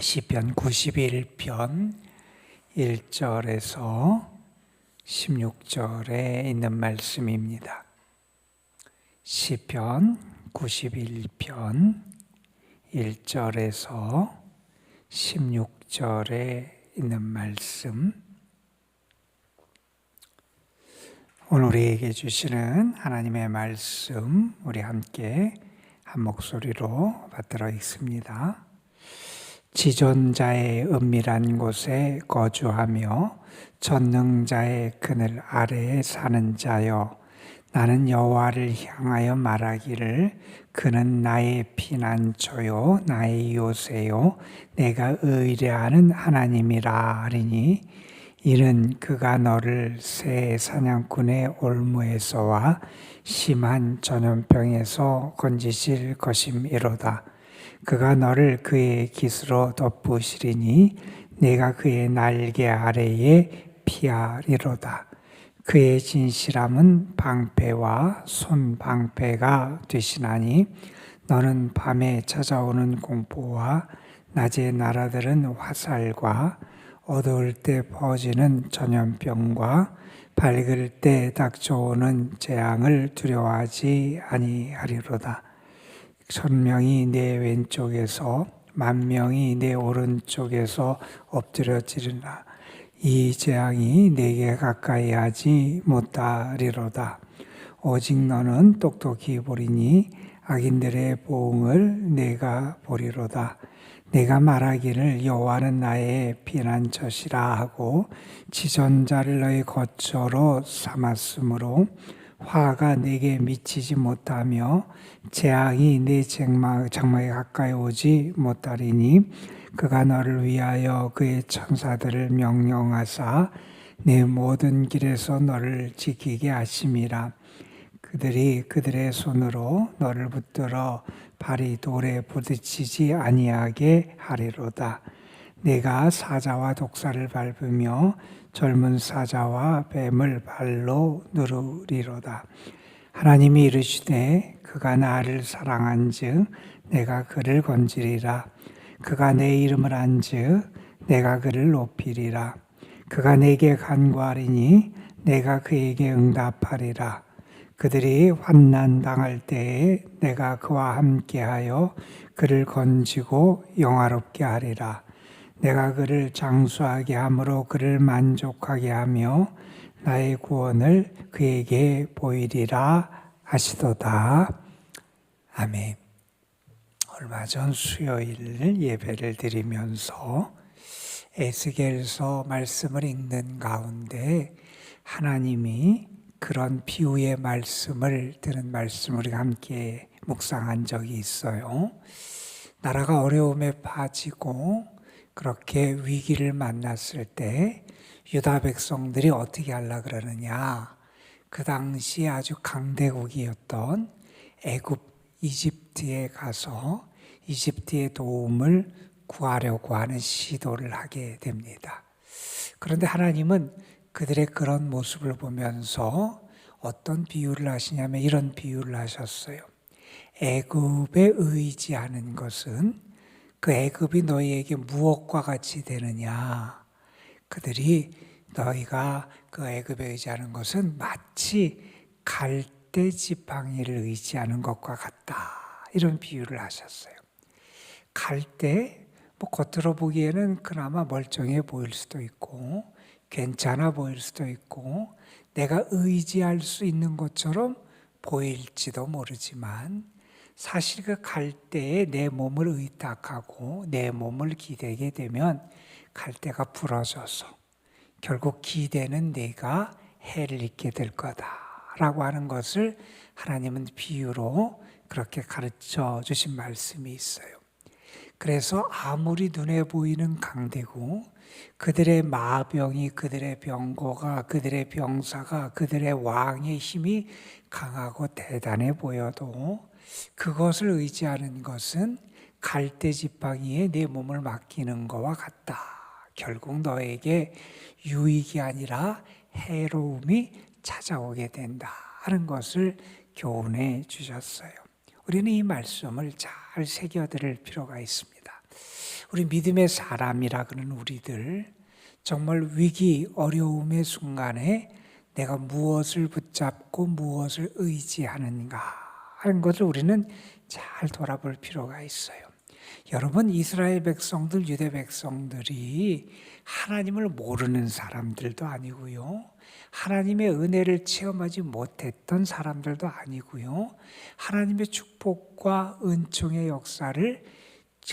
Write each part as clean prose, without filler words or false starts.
시편 91편 1절에서 16절에 있는 말씀입니다. 시편 91편 1절에서 16절에 있는 말씀, 오늘 우리에게 주시는 하나님의 말씀, 우리 함께 한 목소리로 받들어 읽습니다. 지존자의 은밀한 곳에 거주하며 전능자의 그늘 아래에 사는 자여, 나는 여호와를 향하여 말하기를 그는 나의 피난처요 나의 요새요 내가 의뢰하는 하나님이라 하리니, 이는 그가 너를 새 사냥꾼의 올무에서와 심한 전염병에서 건지실 것임이로다. 그가 너를 그의 깃으로 덮으시리니 내가 그의 날개 아래에 피하리로다. 그의 진실함은 방패와 손방패가 되시나니, 너는 밤에 찾아오는 공포와 낮에 날아드는 화살과 어두울 때 퍼지는 전염병과 밝을 때 닥쳐오는 재앙을 두려워하지 아니하리로다. 1000명이 내 왼쪽에서 10,000명이 내 오른쪽에서 엎드려지리라. 이 재앙이 내게 가까이 하지 못하리로다. 오직 너는 똑똑히 보리니 악인들의 보응을 내가 보리로다. 내가 말하기를 여호와는 나의 피난처시라 하고 지존자를 너의 거처로 삼았으므로 화가 내게 미치지 못하며 재앙이 내 장막에 가까이 오지 못하리니, 그가 너를 위하여 그의 천사들을 명령하사 내 모든 길에서 너를 지키게 하심이라. 그들이 그들의 손으로 너를 붙들어 발이 돌에 부딪히지 아니하게 하리로다. 내가 사자와 독사를 밟으며 젊은 사자와 뱀을 발로 누르리로다. 하나님이 이르시되 그가 나를 사랑한즉 내가 그를 건지리라. 그가 내 이름을 안즉 내가 그를 높이리라. 그가 내게 간구하리니 내가 그에게 응답하리라. 그들이 환난 당할 때에 내가 그와 함께하여 그를 건지고 영화롭게 하리라. 내가 그를 장수하게 함으로 그를 만족하게 하며 나의 구원을 그에게 보이리라 하시도다. 아멘. 얼마 전 수요일 예배를 드리면서 에스겔서 말씀을 읽는 가운데 하나님이 그런 비유의 말씀을 들은 말씀을 우리가 함께 묵상한 적이 있어요. 나라가 어려움에 빠지고 그렇게 위기를 만났을 때 유다 백성들이 어떻게 하려고 그러느냐, 그 당시 아주 강대국이었던 애굽, 이집트에 가서 이집트의 도움을 구하려고 하는 시도를 하게 됩니다. 그런데 하나님은 그들의 그런 모습을 보면서 어떤 비유를 하시냐면 이런 비유를 하셨어요. 애굽에 의지하는 것은 그 애굽이 너희에게 무엇과 같이 되느냐. 그들이 너희가 그 애굽에 의지하는 것은 마치 갈대 지팡이를 의지하는 것과 같다. 이런 비유를 하셨어요. 갈대, 겉으로 보기에는 그나마 멀쩡해 보일 수도 있고 괜찮아 보일 수도 있고 내가 의지할 수 있는 것처럼 보일지도 모르지만, 사실 그 갈대에 내 몸을 의탁하고 내 몸을 기대게 되면 갈대가 부러져서 결국 기대는 내가 해를 입게 될 거다라고 하는 것을 하나님은 비유로 그렇게 가르쳐 주신 말씀이 있어요. 그래서 아무리 눈에 보이는 강대국, 그들의 마병이, 그들의 병거가, 그들의 병사가, 그들의 왕의 힘이 강하고 대단해 보여도 그것을 의지하는 것은 갈대 지팡이에 내 몸을 맡기는 것과 같다. 결국 너에게 유익이 아니라 해로움이 찾아오게 된다 하는 것을 교훈해 주셨어요. 우리는 이 말씀을 잘 새겨들을 필요가 있습니다. 우리 믿음의 사람이라 그러는 우리들, 정말 위기, 어려움의 순간에 내가 무엇을 붙잡고 무엇을 의지하는가 하는 것을 우리는 잘 돌아볼 필요가 있어요. 여러분, 이스라엘 백성들, 유대 백성들이 하나님을 모르는 사람들도 아니고요, 하나님의 은혜를 체험하지 못했던 사람들도 아니고요, 하나님의 축복과 은총의 역사를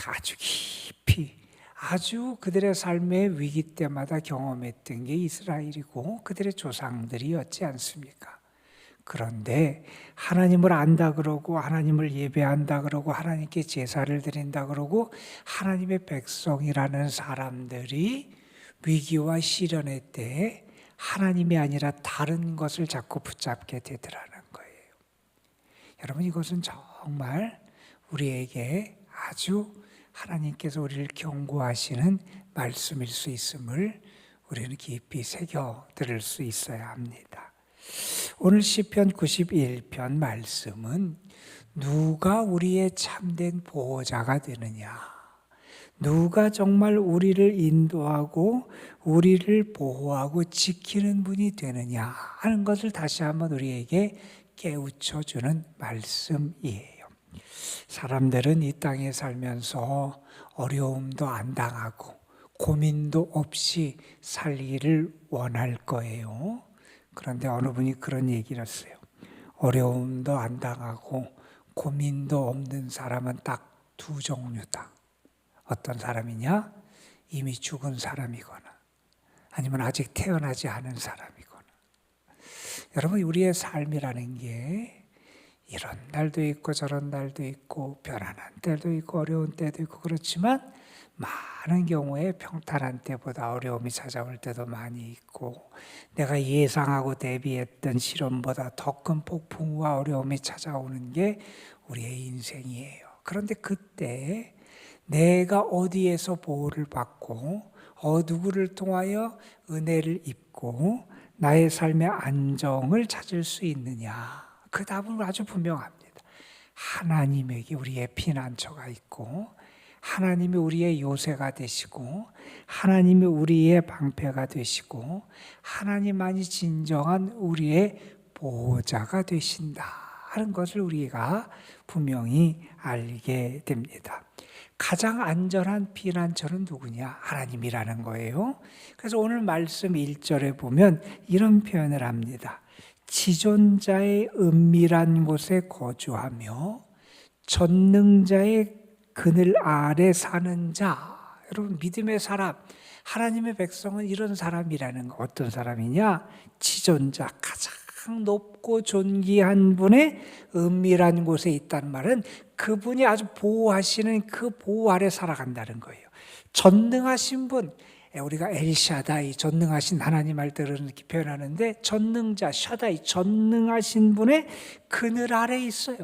아주 깊이, 아주 그들의 삶의 위기 때마다 경험했던 게 이스라엘이고 그들의 조상들이었지 않습니까? 그런데 하나님을 안다 그러고 하나님을 예배한다 그러고 하나님께 제사를 드린다 그러고 하나님의 백성이라는 사람들이 위기와 시련의 때에 하나님이 아니라 다른 것을 자꾸 붙잡게 되더라는 거예요. 여러분, 이것은 정말 우리에게 아주 하나님께서 우리를 경고하시는 말씀일 수 있음을 우리는 깊이 새겨 들을 수 있어야 합니다. 오늘 시편 91편 말씀은 누가 우리의 참된 보호자가 되느냐, 누가 정말 우리를 인도하고 우리를 보호하고 지키는 분이 되느냐 하는 것을 다시 한번 우리에게 깨우쳐주는 말씀이에요. 사람들은 이 땅에 살면서 어려움도 안 당하고 고민도 없이 살기를 원할 거예요. 그런데 어느 분이 그런 얘기를 했어요. 어려움도 안 당하고 고민도 없는 사람은 딱 두 종류다. 어떤 사람이냐? 이미 죽은 사람이거나 아니면 아직 태어나지 않은 사람이거나. 여러분, 우리의 삶이라는 게 이런 날도 있고 저런 날도 있고 편안한 때도 있고 어려운 때도 있고 그렇지만 많은 경우에 평탄한 때보다 어려움이 찾아올 때도 많이 있고 내가 예상하고 대비했던 시련보다 더 큰 폭풍과 어려움이 찾아오는 게 우리의 인생이에요. 그런데 그때 내가 어디에서 보호를 받고 누구를 통하여 은혜를 입고 나의 삶의 안정을 찾을 수 있느냐, 그 답은 아주 분명합니다. 하나님에게 우리의 피난처가 있고 하나님이 우리의 요새가 되시고 하나님이 우리의 방패가 되시고 하나님만이 진정한 우리의 보호자가 되신다 하는 것을 우리가 분명히 알게 됩니다. 가장 안전한 피난처는 누구냐? 하나님이라는 거예요. 그래서 오늘 말씀 1절에 보면 이런 표현을 합니다. 지존자의 은밀한 곳에 거주하며 전능자의 그늘 아래 사는 자. 여러분, 믿음의 사람, 하나님의 백성은 이런 사람이라는 거. 어떤 사람이냐? 지존자, 가장 높고 존귀한 분의 은밀한 곳에 있다는 말은 그분이 아주 보호하시는 그 보호 아래 살아간다는 거예요. 전능하신 분, 우리가 엘샤다이, 전능하신 하나님 할 때는 이렇게 표현하는데 전능자, 샤다이, 전능하신 분의 그늘 아래 있어요.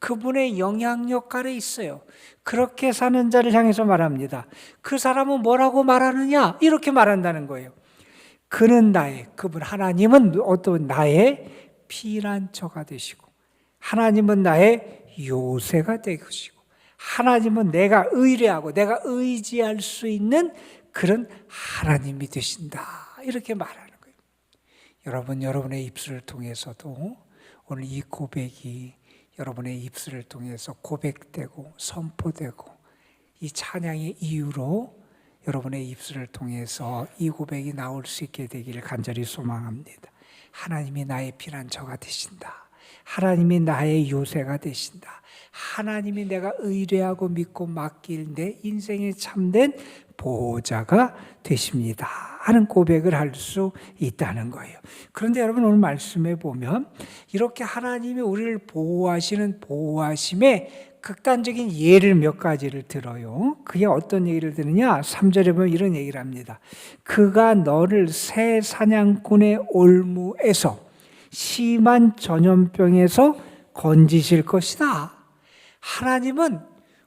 그분의 영향력 아래 있어요. 그렇게 사는 자를 향해서 말합니다. 그 사람은 뭐라고 말하느냐? 이렇게 말한다는 거예요. 그는 그분 하나님은 어떤 나의 피난처가 되시고 하나님은 나의 요새가 되시고 하나님은 내가 의뢰하고 내가 의지할 수 있는 그런 하나님이 되신다. 이렇게 말하는 거예요. 여러분, 여러분의 입술을 통해서도 오늘 이 고백이 여러분의 입술을 통해서 고백되고 선포되고 이 찬양의 이유로 여러분의 입술을 통해서 이 고백이 나올 수 있게 되기를 간절히 소망합니다. 하나님이 나의 피난처가 되신다. 하나님이 나의 요새가 되신다. 하나님이 내가 의뢰하고 믿고 맡길 내 인생의 참된 보호자가 되십니다 하는 고백을 할 수 있다는 거예요. 그런데 여러분, 오늘 말씀에 보면 이렇게 하나님이 우리를 보호하시는 보호하심에 극단적인 예를 몇 가지를 들어요. 그게 어떤 얘기를 들으냐? 3절에 보면 이런 얘기를 합니다. 그가 너를 새 사냥꾼의 올무에서 심한 전염병에서 건지실 것이다. 하나님은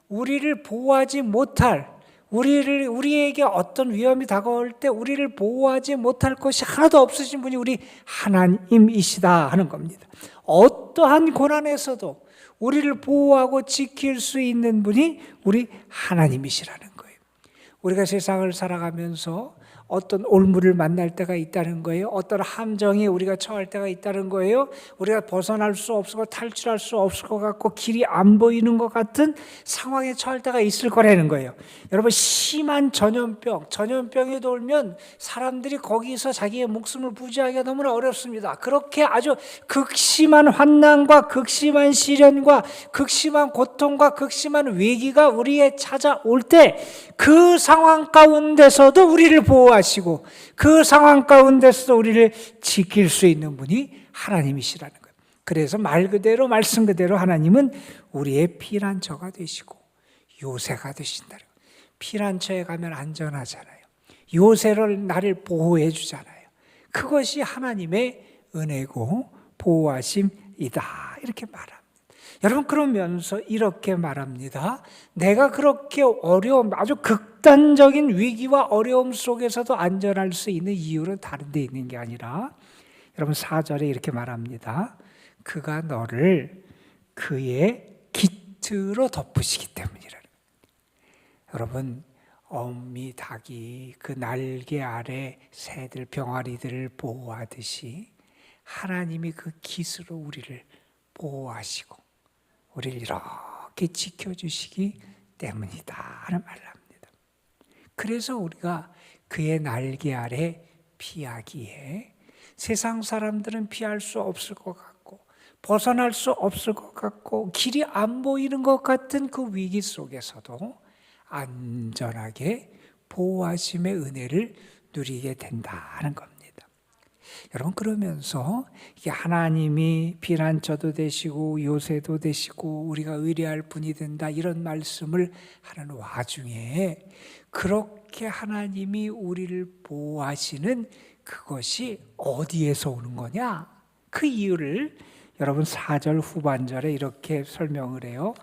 우리를 보호하지 못할, 우리에게 어떤 위험이 다가올 때 우리를 보호하지 못할 것이 하나도 없으신 분이 우리 하나님이시다 하는 겁니다. 어떠한 고난에서도 우리를 보호하고 지킬 수 있는 분이 우리 하나님이시라는 거예요. 우리가 세상을 살아가면서 어떤 올무를 만날 때가 있다는 거예요. 어떤 함정에 우리가 처할 때가 있다는 거예요. 우리가 벗어날 수 없고 탈출할 수 없을 것 같고 길이 안 보이는 것 같은 상황에 처할 때가 있을 거라는 거예요. 여러분, 심한 전염병이 돌면 사람들이 거기서 자기의 목숨을 부지하기가 너무나 어렵습니다. 그렇게 아주 극심한 환난과 극심한 시련과 극심한 고통과 극심한 위기가 우리에 찾아올 때 그 상황 가운데서도 우리를 보호하시고 그 상황 가운데서도 우리를 지킬 수 있는 분이 하나님이시라는 거예요. 그래서 말 그대로 말씀 그대로 하나님은 우리의 피난처가 되시고 요새가 되신다는 거예요. 피난처에 가면 안전하잖아요. 요새를 나를 보호해 주잖아요. 그것이 하나님의 은혜고 보호하심이다, 이렇게 말합니다. 여러분, 그러면서 이렇게 말합니다. 내가 그렇게 아주 극단적인 위기와 어려움 속에서도 안전할 수 있는 이유는 다른 데 있는 게 아니라, 여러분 4절에 이렇게 말합니다. 그가 너를 그의 깃으로 덮으시기 때문이라는 거예요. 여러분, 어미 닭이 그 날개 아래 새들 병아리들을 보호하듯이 하나님이 그 깃으로 우리를 보호하시고 우리를 이렇게 지켜주시기 때문이다 하는 말을 합니다. 그래서 우리가 그의 날개 아래 피하기에 세상 사람들은 피할 수 없을 것 같고 벗어날 수 없을 것 같고 길이 안 보이는 것 같은 그 위기 속에서도 안전하게 보호하심의 은혜를 누리게 된다는 겁니다. 여러분, 그러면서 이게 하나님이 피난처도 되시고 요새도 되시고 우리가 의뢰할 분이 된다, 이런 말씀을 하는 와중에 그렇게 하나님이 우리를 보호하시는 그것이 어디에서 오는 거냐? 그 이유를 여러분 4절 후반절에 이렇게 설명을 해요.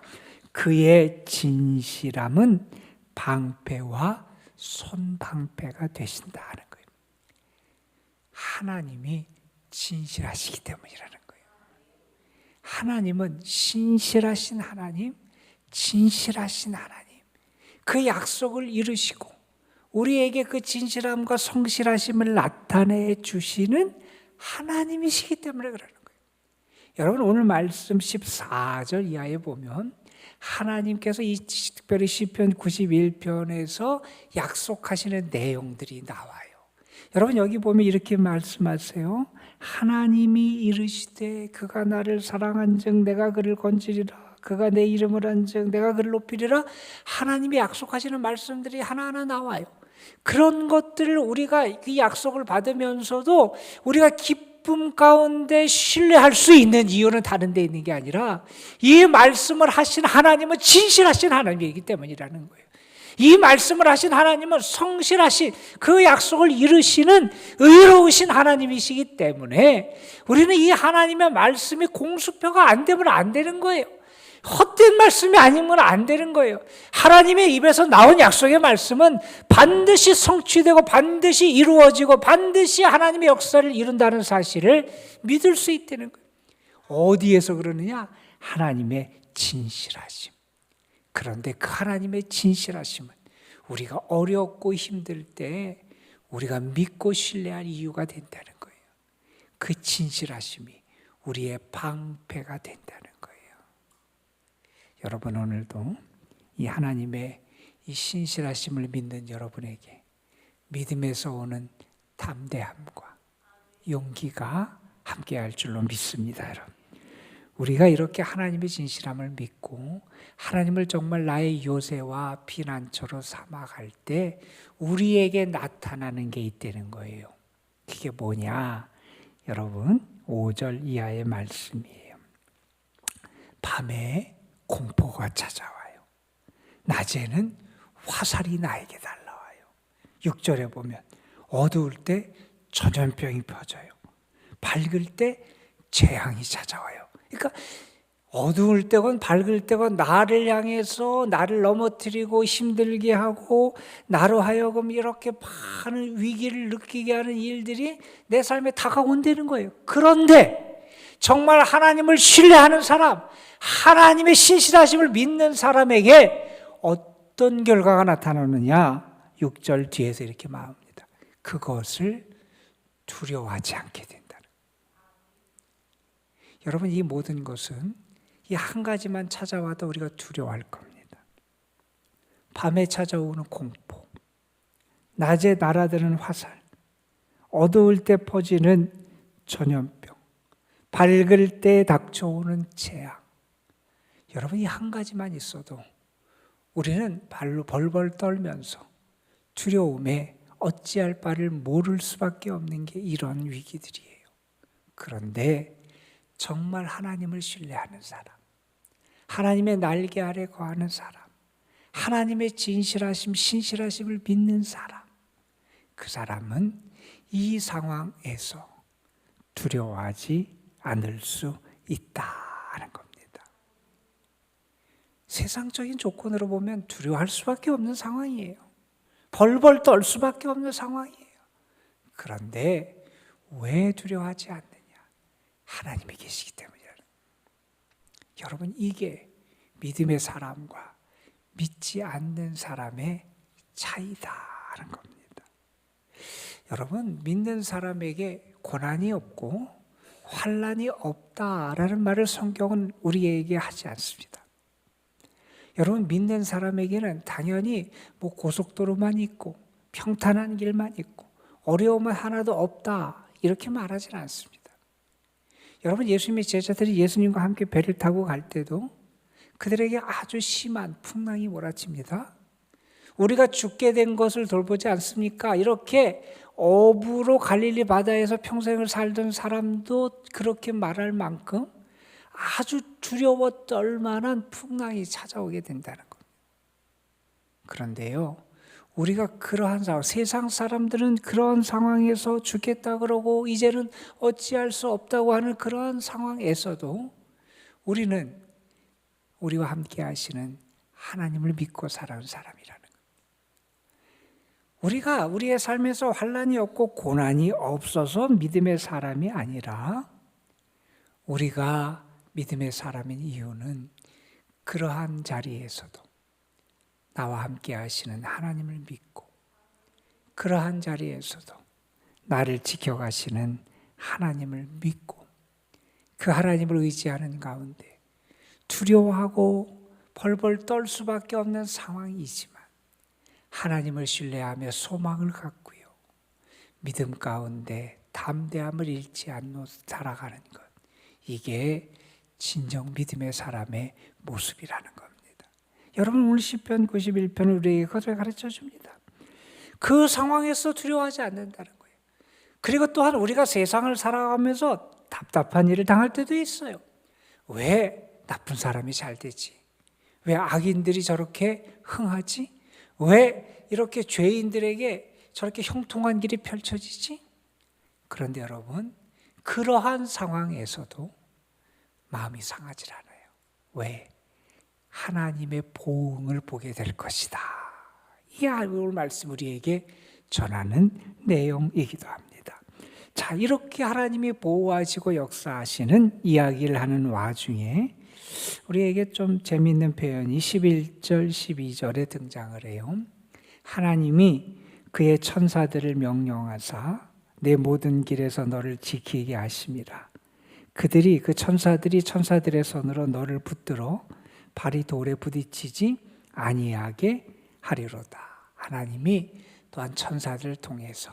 그의 진실함은 방패와 손방패가 되신다는 거예요. 하나님이 진실하시기 때문이라는 거예요. 하나님은 신실하신 하나님, 진실하신 하나님, 그 약속을 이루시고 우리에게 그 진실함과 성실하심을 나타내 주시는 하나님이시기 때문에 그러는 거예요. 여러분, 오늘 말씀 14절 이하에 보면 하나님께서 특별히 시편 91편에서 약속하시는 내용들이 나와요. 여러분, 여기 보면 이렇게 말씀하세요. 하나님이 이르시되 그가 나를 사랑한즉 내가 그를 건지리라. 그가 내 이름을 한즉 내가 그를 높이리라. 하나님이 약속하시는 말씀들이 하나하나 나와요. 그런 것들을 우리가 그 약속을 받으면서도 우리가 기쁨 가운데 신뢰할 수 있는 이유는 다른 데 있는 게 아니라 이 말씀을 하신 하나님은 진실하신 하나님이기 때문이라는 거예요. 이 말씀을 하신 하나님은 성실하신 그 약속을 이루시는 의로우신 하나님이시기 때문에 우리는 이 하나님의 말씀이 공수표가 안 되면 안 되는 거예요. 헛된 말씀이 아니면 안 되는 거예요. 하나님의 입에서 나온 약속의 말씀은 반드시 성취되고 반드시 이루어지고 반드시 하나님의 역사를 이룬다는 사실을 믿을 수 있다는 거예요. 어디에서 그러느냐? 하나님의 진실하심. 그런데 그 하나님의 진실하심은 우리가 어렵고 힘들 때 우리가 믿고 신뢰할 이유가 된다는 거예요. 그 진실하심이 우리의 방패가 된다는 거예요. 여러분, 오늘도 이 하나님의 이 신실하심을 믿는 여러분에게 믿음에서 오는 담대함과 용기가 함께할 줄로 믿습니다. 여러분, 우리가 이렇게 하나님의 진실함을 믿고 하나님을 정말 나의 요새와 피난처로 삼아갈 때 우리에게 나타나는 게 있다는 거예요. 그게 뭐냐? 여러분, 5절 이하의 말씀이에요. 밤에 공포가 찾아와요. 낮에는 화살이 나에게 날라와요. 6절에 보면 어두울 때 전염병이 퍼져요. 밝을 때 재앙이 찾아와요. 그러니까 어두울 때건 밝을 때건 나를 향해서 나를 넘어뜨리고 힘들게 하고 나로 하여금 이렇게 많은 위기를 느끼게 하는 일들이 내 삶에 다가온다는 거예요. 그런데 정말 하나님을 신뢰하는 사람, 하나님의 신실하심을 믿는 사람에게 어떤 결과가 나타나느냐? 6절 뒤에서 이렇게 말합니다. 그것을 두려워하지 않게 된다는. 여러분, 이 모든 것은 이 한 가지만 찾아와도 우리가 두려워할 겁니다. 밤에 찾아오는 공포, 낮에 날아드는 화살, 어두울 때 퍼지는 전염병, 밝을 때 닥쳐오는 재앙. 여러분, 이 한 가지만 있어도 우리는 발로 벌벌 떨면서 두려움에 어찌할 바를 모를 수밖에 없는 게 이런 위기들이에요. 그런데 정말 하나님을 신뢰하는 사람, 하나님의 날개 아래 거하는 사람, 하나님의 진실하심, 신실하심을 믿는 사람, 그 사람은 이 상황에서 두려워하지 않을 수 있다는 겁니다. 세상적인 조건으로 보면 두려워할 수밖에 없는 상황이에요. 벌벌 떨 수밖에 없는 상황이에요. 그런데 왜 두려워하지 않느냐? 하나님이 계시기 때문이에요. 여러분, 이게 믿음의 사람과 믿지 않는 사람의 차이다라는 겁니다. 여러분, 믿는 사람에게 고난이 없고 환난이 없다라는 말을 성경은 우리에게 하지 않습니다. 여러분, 믿는 사람에게는 당연히 고속도로만 있고 평탄한 길만 있고 어려움은 하나도 없다 이렇게 말하지는 않습니다. 여러분, 예수님의 제자들이 예수님과 함께 배를 타고 갈 때도 그들에게 아주 심한 풍랑이 몰아칩니다. 우리가 죽게 된 것을 돌보지 않습니까? 이렇게 어부로 갈릴리 바다에서 평생을 살던 사람도 그렇게 말할 만큼 아주 두려워 떨 만한 풍랑이 찾아오게 된다는 겁니다. 그런데요, 우리가 그러한 상황, 세상 사람들은 그러한 상황에서 죽겠다 그러고 이제는 어찌할 수 없다고 하는 그러한 상황에서도 우리는 우리와 함께 하시는 하나님을 믿고 살아온 사람이라는 거예요. 우리가 우리의 삶에서 환난이 없고 고난이 없어서 믿음의 사람이 아니라 우리가 믿음의 사람인 이유는 그러한 자리에서도 나와 함께 하시는 하나님을 믿고 그러한 자리에서도 나를 지켜가시는 하나님을 믿고 그 하나님을 의지하는 가운데 두려워하고 벌벌 떨 수밖에 없는 상황이지만 하나님을 신뢰하며 소망을 갖고요, 믿음 가운데 담대함을 잃지 않고 살아가는 것, 이게 진정 믿음의 사람의 모습이라는 겁니다. 여러분, 오늘 시편 91편은 우리에게 그것을 가르쳐 줍니다. 그 상황에서 두려워하지 않는다는 거예요. 그리고 또한 우리가 세상을 살아가면서 답답한 일을 당할 때도 있어요. 왜 나쁜 사람이 잘 되지? 왜 악인들이 저렇게 흥하지? 왜 이렇게 죄인들에게 저렇게 형통한 길이 펼쳐지지? 그런데 여러분, 그러한 상황에서도 마음이 상하지 않아요. 왜? 하나님의 보응을 보게 될 것이다. 이 오늘 말씀 우리에게 전하는 내용이기도 합니다. 자, 이렇게 하나님이 보호하시고 역사하시는 이야기를 하는 와중에 우리에게 좀 재미있는 표현이 11절, 12절에 등장을 해요. 하나님이 그의 천사들을 명령하사 내 모든 길에서 너를 지키게 하심이라. 그들이 그 천사들이 천사들의 손으로 너를 붙들어 발이 돌에 부딪히지 아니하게 하리로다. 하나님이 또한 천사들을 통해서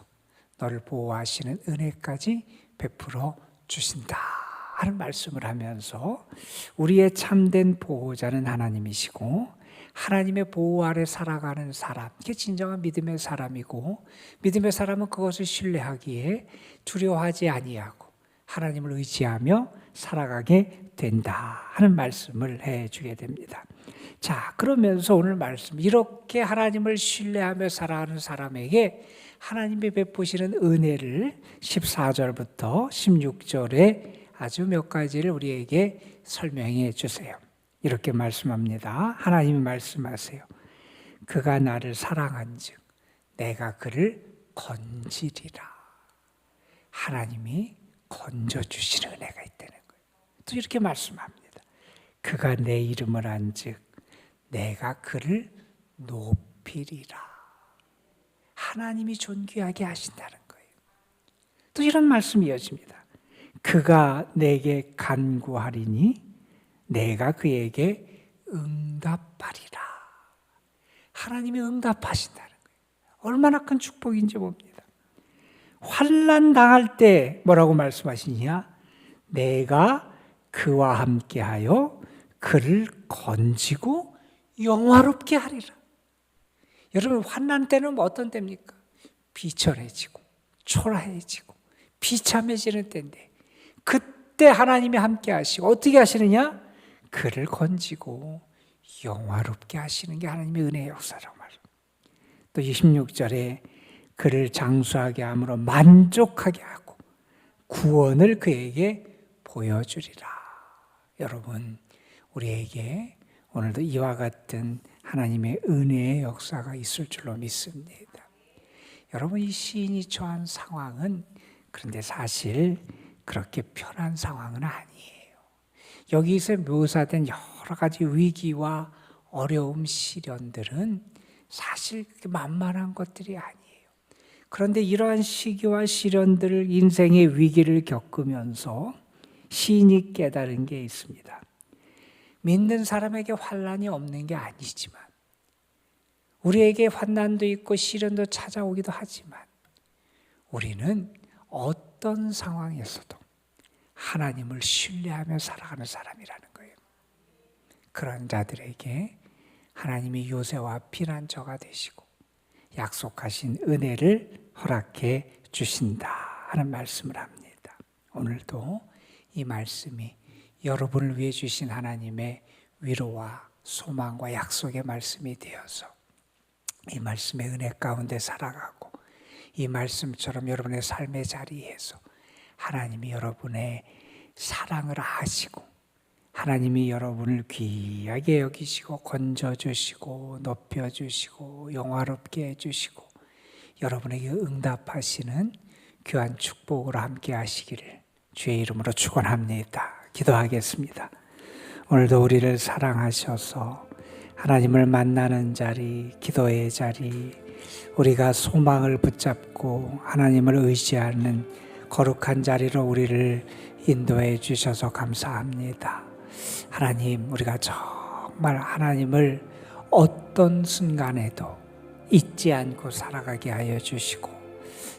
너를 보호하시는 은혜까지 베풀어 주신다 하는 말씀을 하면서 우리의 참된 보호자는 하나님이시고 하나님의 보호 아래 살아가는 사람, 이게 진정한 믿음의 사람이고 믿음의 사람은 그것을 신뢰하기에 두려워하지 아니하고 하나님을 의지하며 살아가게 된다 하는 말씀을 해주게 됩니다. 자, 그러면서 오늘 말씀, 이렇게 하나님을 신뢰하며 살아가는 사람에게 하나님이 베푸시는 은혜를 14절부터 16절에 아주 몇 가지를 우리에게 설명해 주세요. 이렇게 말씀합니다. 하나님이 말씀하세요. 그가 나를 사랑한즉 내가 그를 건지리라. 하나님이 건져주시는 은혜가 있다는 거예요. 또 이렇게 말씀합니다. 그가 내 이름을 안즉 내가 그를 높이리라. 하나님이 존귀하게 하신다는 거예요. 또 이런 말씀이 이어집니다. 그가 내게 간구하리니 내가 그에게 응답하리라. 하나님이 응답하신다는 거예요. 얼마나 큰 축복인지 봅니다. 환난 당할 때 뭐라고 말씀하시냐? 내가 그와 함께하여 그를 건지고 영화롭게 하리라. 여러분, 환난 때는 어떤 때입니까? 비천해지고 초라해지고 비참해지는 때인데, 그때 하나님이 함께 하시고 어떻게 하시느냐? 그를 건지고 영화롭게 하시는 게 하나님의 은혜의 역사라고 말합니다. 또 26절에 그를 장수하게 함으로 만족하게 하고 구원을 그에게 보여주리라. 여러분, 우리에게 오늘도 이와 같은 하나님의 은혜의 역사가 있을 줄로 믿습니다. 여러분, 이 시인이 처한 상황은 그런데 사실 그렇게 편한 상황은 아니에요. 여기서 묘사된 여러 가지 위기와 어려움, 시련들은 사실 만만한 것들이 아니에요. 그런데 이러한 시기와 시련들을, 인생의 위기를 겪으면서 시인이 깨달은 게 있습니다. 믿는 사람에게 환난이 없는 게 아니지만, 우리에게 환난도 있고 시련도 찾아오기도 하지만, 우리는 어떤 상황에서도 하나님을 신뢰하며 살아가는 사람이라는 거예요. 그런 자들에게 하나님이 요새와 피난처가 되시고 약속하신 은혜를 허락해 주신다 하는 말씀을 합니다. 오늘도 이 말씀이 여러분을 위해 주신 하나님의 위로와 소망과 약속의 말씀이 되어서 이 말씀의 은혜 가운데 살아가고, 이 말씀처럼 여러분의 삶의 자리에서 하나님이 여러분의 사랑을 아시고, 하나님이 여러분을 귀하게 여기시고 건져주시고 높여주시고 영화롭게 해주시고 여러분에게 응답하시는 귀한 축복으로 함께 하시기를 주의 이름으로 축원합니다. 기도하겠습니다. 오늘도 우리를 사랑하셔서 하나님을 만나는 자리, 기도의 자리, 우리가 소망을 붙잡고 하나님을 의지하는 거룩한 자리로 우리를 인도해 주셔서 감사합니다. 하나님, 우리가 정말 하나님을 어떤 순간에도 잊지 않고 살아가게 하여 주시고,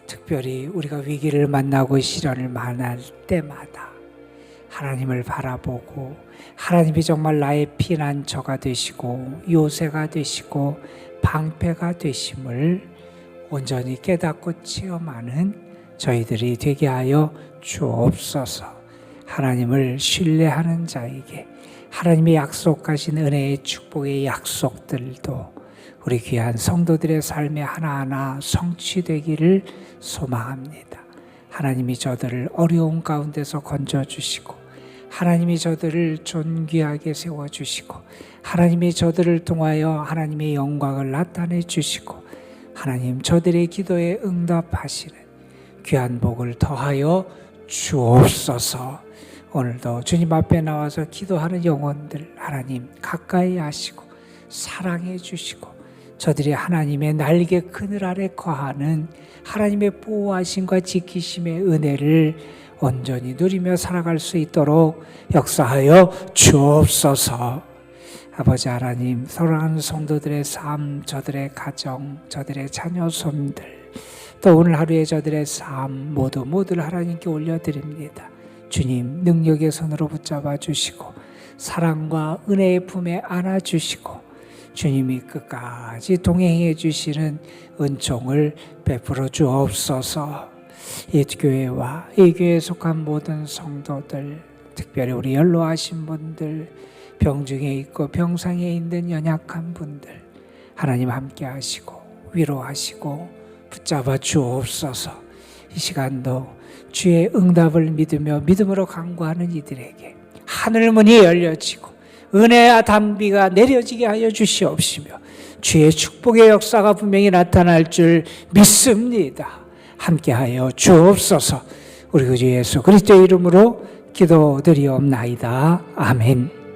특별히 우리가 위기를 만나고 시련을 만날 때마다 하나님을 바라보고 하나님이 정말 나의 피난처가 되시고 요새가 되시고 방패가 되심을 온전히 깨닫고 체험하는 저희들이 되게 하여 주옵소서. 하나님을 신뢰하는 자에게 하나님의 약속하신 은혜의 축복의 약속들도 우리 귀한 성도들의 삶에 하나하나 성취되기를 소망합니다. 하나님이 저들을 어려운 가운데서 건져주시고, 하나님이 저들을 존귀하게 세워주시고, 하나님이 저들을 통하여 하나님의 영광을 나타내 주시고, 하나님 저들의 기도에 응답하시는 귀한 복을 더하여 주옵소서. 오늘도 주님 앞에 나와서 기도하는 영혼들 하나님 가까이 하시고 사랑해 주시고, 저들이 하나님의 날개 그늘 아래 거하는 하나님의 보호하심과 지키심의 은혜를 온전히 누리며 살아갈 수 있도록 역사하여 주옵소서. 아버지 하나님, 사랑하는 성도들의 삶, 저들의 가정, 저들의 자녀 손들, 또 오늘 하루의 저들의 삶 모두를 하나님께 올려드립니다. 주님, 능력의 손으로 붙잡아 주시고 사랑과 은혜의 품에 안아주시고, 주님이 끝까지 동행해 주시는 은총을 베풀어 주옵소서. 이 교회와 이 교회에 속한 모든 성도들, 특별히 우리 연로하신 분들, 병중에 있고 병상에 있는 연약한 분들, 하나님 함께 하시고 위로하시고 붙잡아 주옵소서. 이 시간도 주의 응답을 믿으며 믿음으로 간구하는 이들에게 하늘문이 열려지고 은혜와 단비가 내려지게 하여 주시옵시며, 주의 축복의 역사가 분명히 나타날 줄 믿습니다. 함께하여 주옵소서. 우리 구주 예수 그리스도의 이름으로 기도드리옵나이다. 아멘.